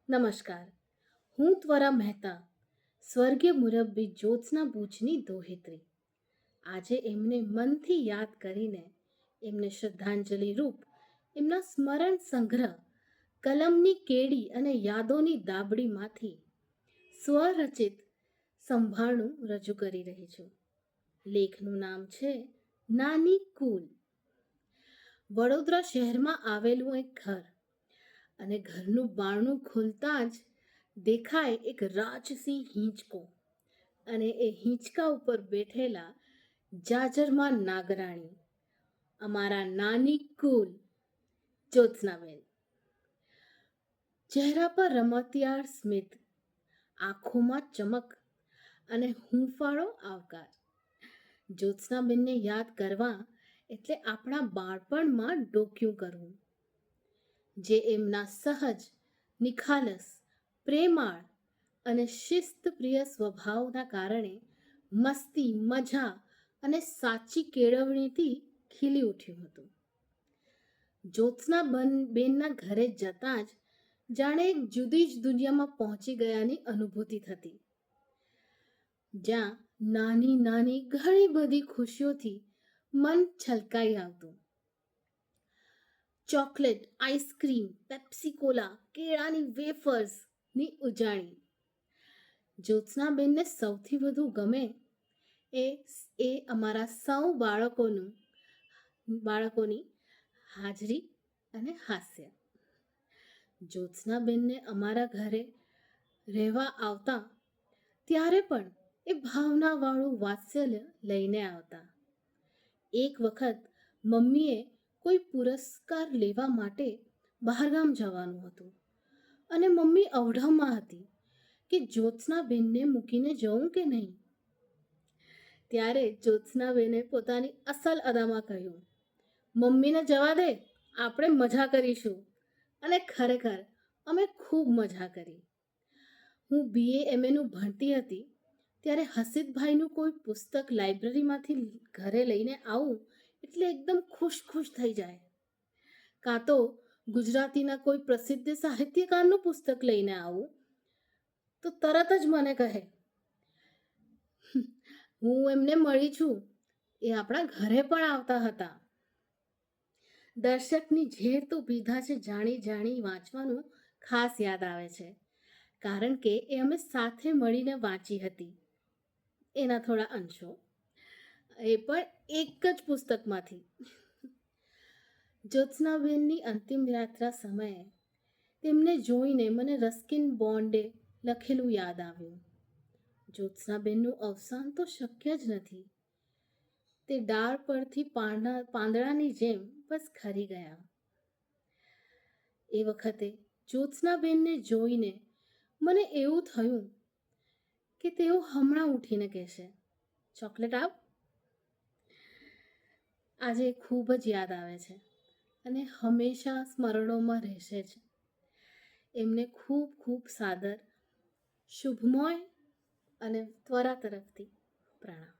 નમસ્કાર. હું ત્વરા મહેતા, સ્વર્ગીય મુરબ્બી જ્યોત્સના બુચની દોહિત્રી. આજે એમને મનથી યાદ કરીને એમને શ્રદ્ધાંજલિ રૂપ એમના સ્મરણ સંગ્રહ કલમની કેડી અને યાદોની દાબડીમાંથી સ્વરચિત સંભાળનું રજૂ કરી રહી છું. લેખનું નામ છે નાની કુલ. વડોદરા શહેરમાં આવેલું એક ઘર, અને ઘરનું બારણું ખુલતાં જ દેખાય એક રાજસી હિંચકો, અને એ હિંચકા ઉપર બેઠેલા જાજરમાન નાગરાણી, અમારા નાની કુલ જ્યોત્સનાબેન. ચહેરા પર રમતિયાળ સ્મિત, આંખોમાં ચમક અને હૂંફાળો આવકાર. જ્યોત્સનાબેનને યાદ કરવા એટલે આપણા બાળપણમાં ડોક્યું કરવું, જે એમના સહજ, નિખાલસ, પ્રેમાળ અને શિસ્તપ્રિય સ્વભાવના કારણે મસ્તી, મજા અને સાચી કેળવણીથી ખીલી ઉઠ્યું હતું. જ્યોત્સના બેનના ઘરે જતાં જ જાણે એક જુદી જ દુનિયામાં પહોંચી ગયાની અનુભૂતિ થતી, જ્યાં નાની નાની ઘણી બધી ખુશીઓથી મન છલકાઈ આવતું. ચોકલેટ, આઈસ્ક્રીમ, પેપ્સી-કોલા, કેળાની વેફર્સની ઉજાણી. જ્યોત્સનાબેનને સૌથી વધુ ગમે એ એ અમારા સૌ બાળકોની હાજરી અને હાસ્ય. જ્યોત્સનાબેનને અમારા ઘરે રહેવા આવતા ત્યારે પણ એ ભાવનાવાળું વાત્સલ્ય લઈને આવતા. એક વખત મમ્મીએ કોઈ પુરસ્કાર લેવા માટે બહારગામ જવાનું હતું, અને મમ્મી અવઢવમાં હતી કે જ્યોત્સનાબેનને મૂકીને જવું કે નહીં. ત્યારે જ્યોત્સનાબેને પોતાની અસલ અદામાં કહ્યું, મમ્મીને જવા દે, આપણે મજા કરીશું. અને ખરેખર અમે ખૂબ મજા કરી. હું BA-MAનું ભણતી હતી ત્યારે હસીતભાઈનું કોઈ પુસ્તક લાઇબ્રેરીમાંથી ઘરે લઈને આવું એટલે એકદમ ખુશ થઈ જાય. કાં તો ગુજરાતીના કોઈ પ્રસિદ્ધ સાહિત્યકારનું પુસ્તક લઈને આવું તો તરત જ મને કહે, હું એમને મળી છું, એ આપણા ઘરે પણ આવતા હતા. દર્શકની ઝેર તો પીધા છે જાણી જાણી વાંચવાનું ખાસ યાદ આવે છે, કારણ કે એ અમે સાથે મળીને વાંચી હતી. એના થોડા અંશો, એ પણ એક જ પુસ્તકમાંથી. જ્યોત્સનાબેનની અંતિમ યાત્રા સમયે તેમને જોઈને મને રસ્કિન બોન્ડે લખેલું યાદ આવ્યું. જ્યોત્સનાબેનનું અવસાન તો શક્ય જ નથી. તે ડાળ પરથી પાંદડાની જેમ બસ ખરી ગયા. એ વખતે જ્યોત્સનાબેનને જોઈને મને એવું થયું કે તેઓ હમણાં ઉઠીને કહેશે, ચોકલેટ આપ. આજે ખૂબ જ યાદ આવે છે અને હંમેશા સ્મરણોમાં રહેશે જ. એમને ખૂબ ખૂબ સાદર, શુભમય અને ત્વરા તરફથી પ્રણામ.